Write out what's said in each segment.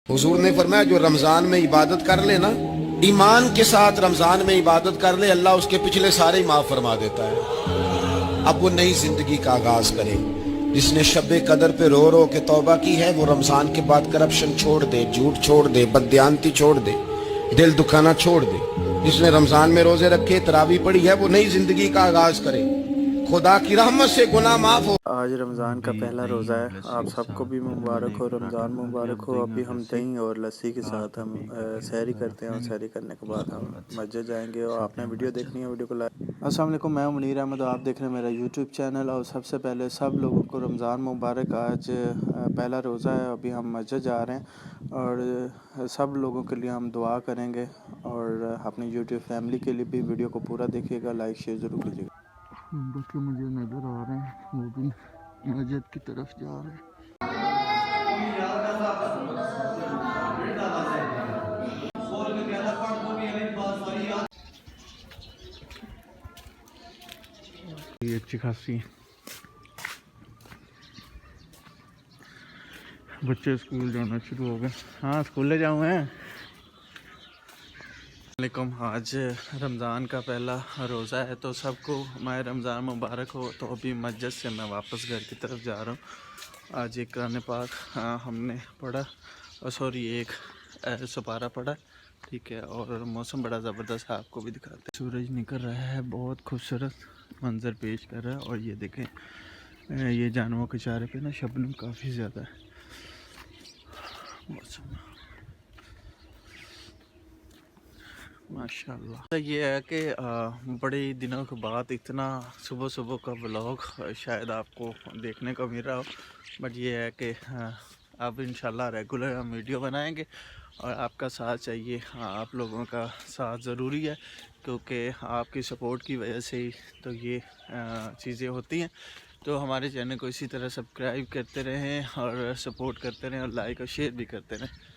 हुजूर ने फरमाया जो रमजान में इबादत कर ले ना, ईमान के साथ रमजान में इबादत कर ले, अल्लाह उसके पिछले सारे माफ फरमा देता है। अब वो नई जिंदगी का आगाज करे। जिसने शब्बे कदर पे रो रो के तौबा की है, वो रमजान के बाद करप्शन छोड़ दे, झूठ छोड़ दे, बददियानती छोड़ दे, दिल दुखाना छोड़ दे। जिसने रमजान में रोजे रखे, तरावी पड़ी है, वो नई जिंदगी का आगाज करे। खुदा की रहमत से गुनाह माफ हो। आज रमज़ान का पहला रोज़ा है। आप सबको भी मुबारक हो, रमज़ान मुबारक हो। अभी हम दही और लस्सी के साथ हम सहरी करते हैं और सहरी करने के बाद हम मस्जिद जाएंगे। और आपने वीडियो देखनी है, वीडियो को लाइक। अस्सलाम वालेकुम, मैं मुनीर अहमद, आप देख रहे हैं मेरा यूट्यूब चैनल। और सबसे पहले सब लोगों को रमज़ान मुबारक। आज पहला रोज़ा है, अभी हम मस्जिद जा रहे हैं और सब लोगों के लिए हम दुआ करेंगे और अपनी यूट्यूब फैमिली के लिए भी वीडियो को पूरा देखिएगा, लाइक शेयर ज़रूर कीजिएगा। बच्चे मुझे नज़र आ रहे हैं, वो भी मस्जिद की तरफ जा रहे हैं। ये अच्छी खासी बच्चे स्कूल जाना शुरू हो गए। हाँ, स्कूल जाऊँ हैं। वालेकुम, आज रमज़ान का पहला रोज़ा है, तो सबको माह रमज़ान मुबारक हो। तो अभी मस्जिद से मैं वापस घर की तरफ जा रहा हूँ। आज एक कुरान पाक हमने पढ़ा और सॉरी एक सुपारा पढ़ा, ठीक है। और मौसम बड़ा ज़बरदस्त है, आपको भी दिखाते हैं। सूरज निकल रहा है, बहुत खूबसूरत मंज़र पेश कर रहा है। और ये देखें, ये जानवरों के चारे पे ना शबनम काफ़ी ज़्यादा है। मौसम माशाल्लाह। तो ये है कि बड़े दिनों के बाद इतना सुबह सुबह का व्लॉग शायद आपको देखने को मिल रहा हो, बट ये है कि अब इंशाल्लाह रेगुलर हम वीडियो बनाएंगे और आपका साथ चाहिए। आप लोगों का साथ ज़रूरी है, क्योंकि आपकी सपोर्ट की वजह से ही तो ये चीज़ें होती हैं। तो हमारे चैनल को इसी तरह सब्सक्राइब करते रहें और सपोर्ट करते रहें और लाइक और शेयर भी करते रहें।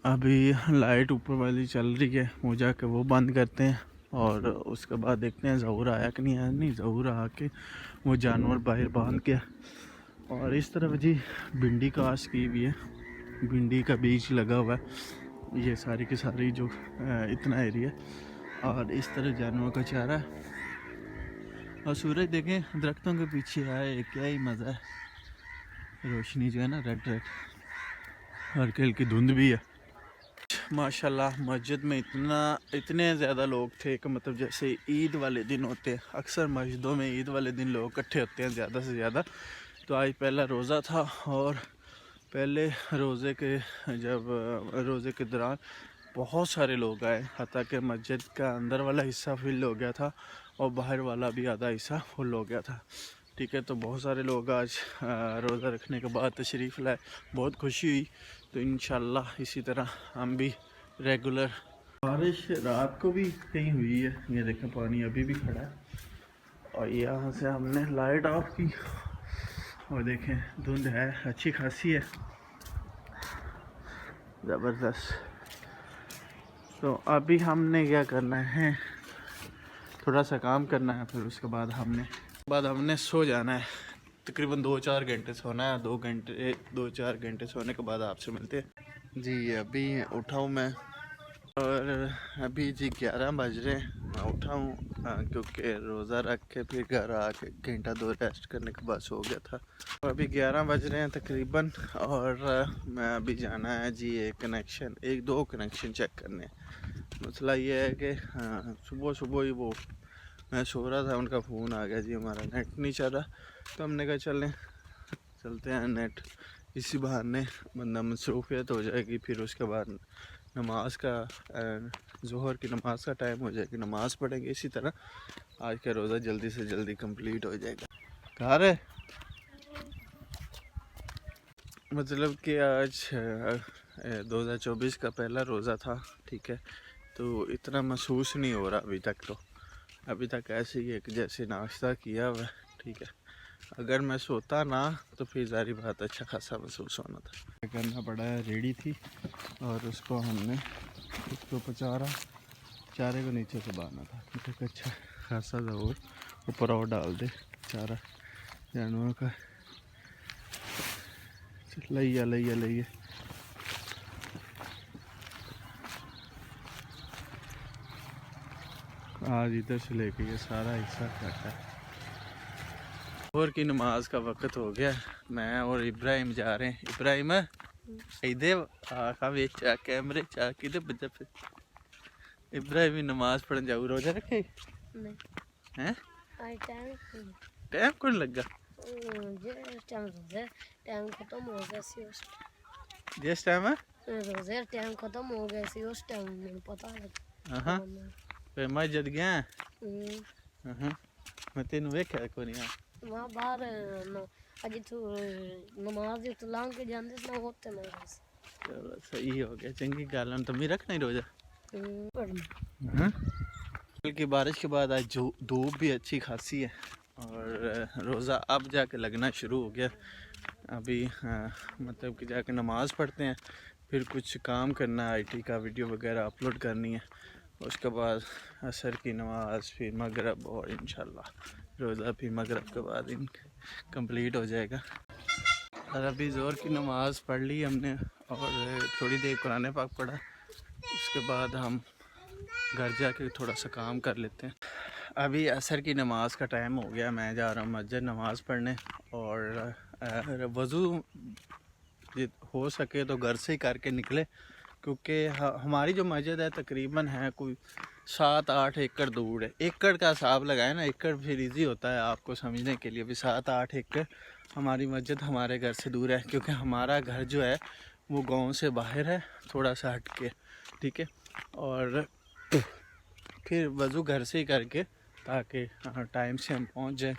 अभी लाइट ऊपर वाली चल रही है, वो जाके वो बंद करते हैं और उसके बाद देखते हैं ज़हूर आया कि नहीं आया। नहीं, ज़हूर आके वो जानवर बाहर बांध के। और इस तरफ जी भिंडी काश की हुई है, भिंडी का बीज लगा हुआ है। ये सारी की सारी जो इतना एरिया, और इस तरह जानवरों का चारा है। और सूरज देखें दरख्तों के पीछे आए, क्या ही मज़ा है। रोशनी जो है ना रेड रेड, हल्की हल्की धुंध भी है। माशाल्लाह मस्जिद में इतने ज़्यादा लोग थे कि मतलब जैसे ईद वाले दिन होते हैं, अक्सर मस्जिदों में ईद वाले दिन लोग इकट्ठे होते हैं ज़्यादा से ज़्यादा। तो आज पहला रोज़ा था और पहले रोज़े के दौरान बहुत सारे लोग आए, हत्ता कि मस्जिद का अंदर वाला हिस्सा फिल हो गया था और बाहर वाला भी आधा हिस्सा फुल हो गया था, ठीक है। तो बहुत सारे लोग आज रोज़ा रखने के बाद तशरीफ़ लाए, बहुत खुशी हुई। तो इंशाल्लाह इसी तरह हम भी रेगुलर। बारिश रात को भी कहीं हुई है, ये देखें पानी अभी भी खड़ा है। और यहाँ से हमने लाइट ऑफ की और देखें धुंध है अच्छी खासी है, ज़बरदस्त। तो अभी हमने क्या करना है, थोड़ा सा काम करना है, फिर उसके बाद हमने सो जाना है। तकरीबन 2-4 घंटे सोना है, 2-4 घंटे सोने के बाद आपसे मिलते हैं जी। अभी उठा हूँ मैं और अभी जी 11 बज रहे हैं। मैं उठा हूँ क्योंकि रोज़ा रख के फिर घर आके घंटा 2 रेस्ट करने के बाद सो गया था। और अभी 11 बज रहे हैं तकरीबन, और मैं अभी जाना है जी एक दो कनेक्शन चेक करने। मसला ये है कि सुबह सुबह ही वो मैं सो रहा था, उनका फ़ोन आ गया जी हमारा नेट नहीं चल रहा। तो हमने कहा चलते हैं नेट, इसी बहाने बंदा मसरूफियत हो जाएगी। फिर उसके बाद नमाज का ज़ोहर की नमाज का टाइम हो जाएगी, नमाज़ पढ़ेंगे। इसी तरह आज का रोज़ा जल्दी से जल्दी कंप्लीट हो जाएगा। कहाँ है मतलब कि आज 2024 का पहला रोज़ा था, ठीक है। तो इतना महसूस नहीं हो रहा अभी तक। तो अभी तक ऐसे ही है कि जैसे नाश्ता किया हुआ, ठीक है। अगर मैं सोता ना तो फिर जारी बात अच्छा खासा महसूस होना था। करना पड़ा है, रेडी थी और उसको हमने चारे को नीचे से बांधना था, ठीक है। अच्छा खासा ज़रूर ऊपर और डाल दे चारा जानवरों का। लइया आज इधर से लेके ये सारा हिस्सा कटा है। और की नमाज का वक्त हो गया, मैं और इब्राहिम जा रहे हैं। इब्राहिम इधर आखा वेच कैमरे चा किधर बजा पे इब्राहिम भी नमाज पढ़ने जाऊ। रोजा रखे नहीं हैं? आई टाइम कौन लगा? टाइम खत्म हो गया सी उस जिस टाइम है रोजे टाइम खत्म हो गया सी उस टाइम मुझे पता लगा। हाँ फिर मस्जिद गया हम्म, मैं तेन वेख्या को नहीं वहाँ बाहर अज तू नमाज तो लांग के जाते ना होते मैं चलो सही हो गया, चंगी गल है। तो मैं रखना ही रोजा। पढ़ना कल की बारिश के बाद आज धूप भी अच्छी खासी है और रोज़ा अब जाके लगना शुरू हो गया। अभी मतलब कि जाके नमाज़ पढ़ते हैं, फिर कुछ काम करना है, आईटी का वीडियो वगैरह अपलोड करनी है। उसके बाद असर की नमाज़, फिर मगरब और इंशाल्लाह रोज़ा फिर मगरब के बाद कंप्लीट हो जाएगा। और अभी ज़ोर की नमाज़ पढ़ ली हमने और थोड़ी देर कुरान पाक पढ़ा। उसके बाद हम घर जाके थोड़ा सा काम कर लेते हैं। अभी असर की नमाज़ का टाइम हो गया, मैं जा रहा हूँ मस्जिद नमाज़ पढ़ने। और वज़ू हो सके तो घर से ही करके निकले, क्योंकि हमारी जो मस्जिद है तकरीबन है कोई 7-8 एकड़ दूर है। एकड़ का हिसाब लगाए ना, एकड़ फिर इजी होता है आपको समझने के लिए। भी 7-8 एकड़ हमारी मस्जिद हमारे घर से दूर है, क्योंकि हमारा घर जो है वो गांव से बाहर है, थोड़ा सा हट के, ठीक है। और फिर वज़ू घर से ही करके, ताकि टाइम से हम पहुंच जाएं।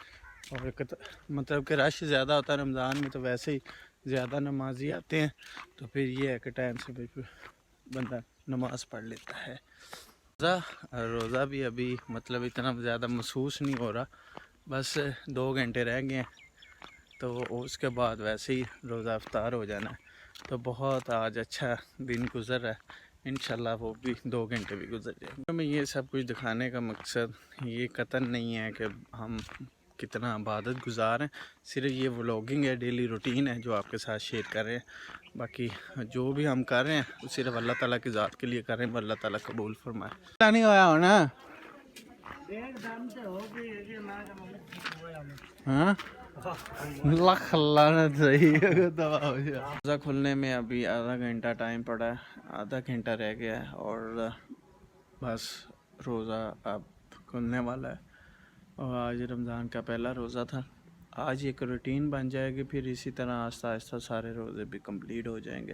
और मतलब कि रश ज़्यादा होता है रमज़ान में, तो वैसे ही ज़्यादा नमाजी आते हैं, तो फिर ये है कि टाइम से फिर बंदा नमाज़ पढ़ लेता है। रोज़ा भी अभी मतलब इतना ज़्यादा महसूस नहीं हो रहा, बस 2 घंटे रह गए हैं, तो उसके बाद वैसे ही रोज़ा इफ्तार हो जाना है। तो बहुत आज अच्छा दिन गुज़र रहा है, इंशाल्लाह वो भी 2 घंटे भी गुजर जाएंगे। हमें ये सब कुछ दिखाने का मकसद ये कतन नहीं है कि हम कितना इबादत गुजार हैं, सिर्फ ये व्लॉगिंग है, डेली रूटीन है जो आपके साथ शेयर कर रहे हैं। बाकी जो भी हम कर रहे हैं वो सिर्फ अल्लाह ताला की ज़ात के लिए कर रहे हैं, अल्लाह ताला कबूल फरमाए। नहीं होया होना हाँ लख लानत सही दवा हो जाए। रोज़ा खुलने में अभी आधा घंटा टाइम पड़ा है, आधा घंटा रह गया है और बस रोज़ा अब खुलने वाला है। और आज रमज़ान का पहला रोज़ा था। आज एक रूटीन बन जाएगी, फिर इसी तरह आस्ता आस्ता सारे रोज़े भी कंप्लीट हो जाएंगे।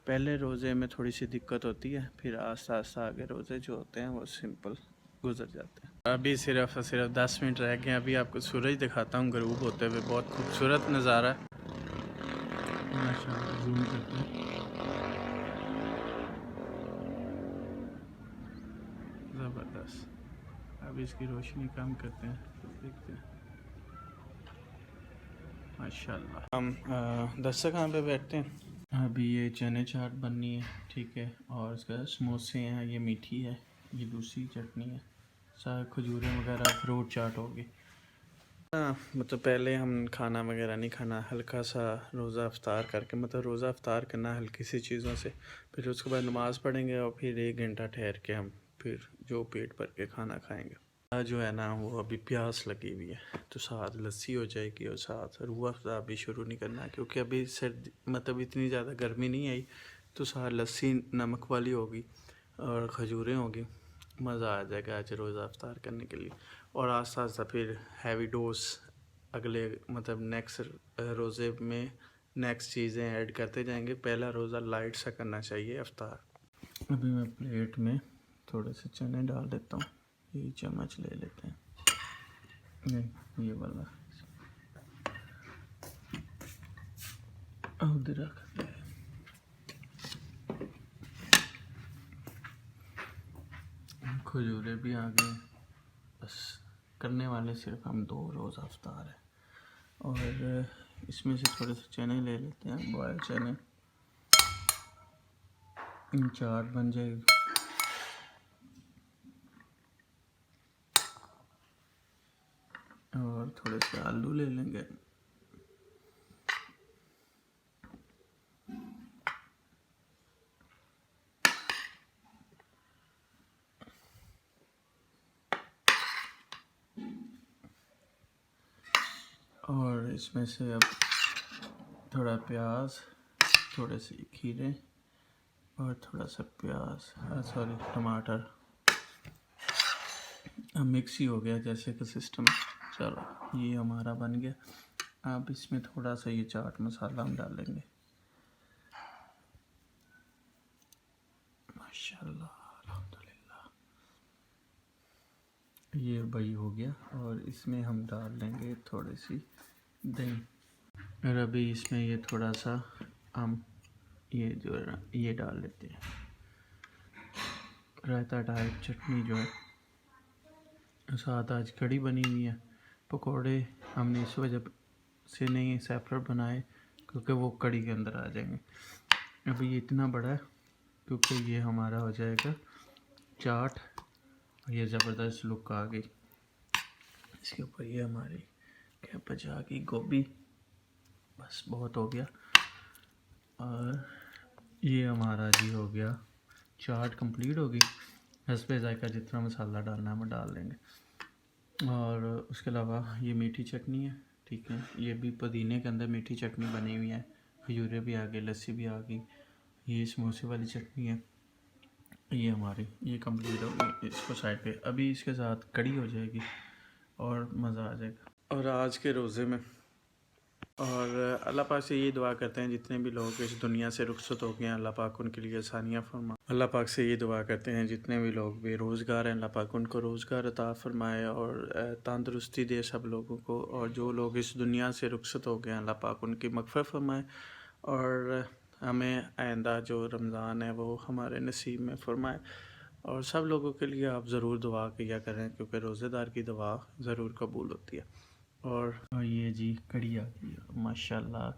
पहले रोज़े में थोड़ी सी दिक्कत होती है, फिर आस्ता आस्ता आगे रोज़े जो होते हैं वो सिंपल गुजर जाते हैं। अभी सिर्फ 10 मिनट रह गए। अभी आपको सूरज दिखाता हूँ गरूब होते हुए, बहुत खूबसूरत नज़ारा है। जूम करते हैं, ज़बरदस्त। अब इसकी रोशनी कम करते हैं, देखते हैं। माशाल्लाह। हम दस्तरखान पे बैठते हैं। अभी ये चने चाट बननी है, ठीक है, और इसका समोसे हैं, ये मीठी है, ये दूसरी चटनी है, सारे खजूरें वगैरह, फ्रूट चाट होगी। मतलब पहले हम खाना वगैरह नहीं खाना, हल्का सा रोज़ा इफ्तार करके, मतलब रोज़ा इफ्तार करना हल्की सी चीज़ों से, फिर उसके बाद नमाज़ पढ़ेंगे और फिर 1 घंटा ठहर के हम फिर जो पेट भर के खाना खाएंगे। जो है ना वो अभी प्यास लगी हुई है, तो साथ लस्सी हो जाएगी और साथ रूह अफ़ज़ा भी शुरू नहीं करना, क्योंकि अभी सर्दी मतलब इतनी ज़्यादा गर्मी नहीं आई, तो साथ लस्सी नमक वाली होगी और खजूरें होगी, मज़ा आ जाएगा आज रोज़ा इफ्तार करने के लिए। और आस्ता आस्ता फिर हैवी डोज अगले मतलब नेक्स्ट रोज़े में नेक्स्ट चीज़ें ऐड करते जाएंगे। पहला रोज़ा लाइट सा करना चाहिए इफ्तार। अभी मैं प्लेट में थोड़े से चने डाल देता हूँ, ये चम्मच ले लेते हैं, नहीं ये वाला उधर रखते हैं। खजूरें भी आ गए, बस करने वाले सिर्फ हम 2 रोज़ा इफ्तार है। और इसमें से थोड़े से चने ले लेते हैं, बॉयल चने, चाट बन जाएगी। और थोड़े से आलू ले लेंगे, और इसमें से अब थोड़ा प्याज, थोड़े से खीरे और थोड़ा सा प्याज, सॉरी टमाटर, अब मिक्स ही हो गया जैसे कि सिस्टम। चलो ये हमारा बन गया। अब इसमें थोड़ा सा ये चाट मसाला हम डालेंगे। माशाल्लाह, अल्हम्दुलिल्लाह, ये भाई हो गया। और इसमें हम डाल लेंगे थोड़ी सी दही। और अभी इसमें ये थोड़ा सा हम ये जो है ना ये डाल लेते हैं, रायता टाइप चटनी जो है। साथ आज कड़ी बनी हुई है। पकोड़े हमने इस वजह से नहीं सेपरेट बनाए क्योंकि वो कड़ी के अंदर आ जाएंगे। अभी ये इतना बड़ा है क्योंकि ये हमारा हो जाएगा चाट। ये ज़बरदस्त लुक आ गई। इसके ऊपर ये हमारी क्या बचा गई गोभी, बस बहुत हो गया। और ये हमारा जी हो गया चाट कंप्लीट होगी। हस्बे जायका जितना मसाला डालना है हम डाल लेंगे। और उसके अलावा ये मीठी चटनी है, ठीक है। ये भी पुदीने के अंदर मीठी चटनी बनी हुई है। खजूरें भी आ गई, लस्सी भी आ गई। ये समोसे वाली चटनी है। ये हमारी ये कंप्लीट होगी। इसको साइड पे, अभी इसके साथ कड़ी हो जाएगी और मज़ा आ जाएगा। और आज के रोज़े में और अल्लाह पाक से ये दुआ करते हैं जितने भी लोग इस दुनिया से रुखसत हो गए हैं, अल्लाह पाक उनके लिए आसानियाँ फरमा। अल्लाह पाक से ये दुआ करते हैं जितने भी लोग बेरोज़गार हैं, अल्लाह पाक उनको रोज़गार अता फरमाए और तंदुरुस्ती दे सब लोगों को। और जो लोग इस दुनिया से रुखसत हो गए हैं, अल्लाह पाक उनकी मग़फ़िरत फरमाए। और हमें आइंदा जो रमज़ान है वो हमारे नसीब में फरमाए। और सब लोगों के लिए आप ज़रूर दुआ किया करें क्योंकि रोज़ेदार की दुआ ज़रूर कबूल होती है। और ये जी कड़ी आ गई है, माशाल्लाह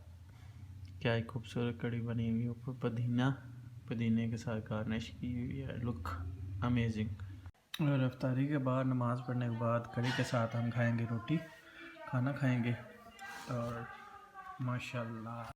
क्या ही खूबसूरत कड़ी बनी हुई है। ऊपर पुदीने के साथ गार्निश की हुई है, लुक अमेजिंग। और इफ्तारी के बाद, नमाज़ पढ़ने के बाद कड़ी के साथ हम खाएंगे रोटी, खाना खाएंगे। और माशाल्लाह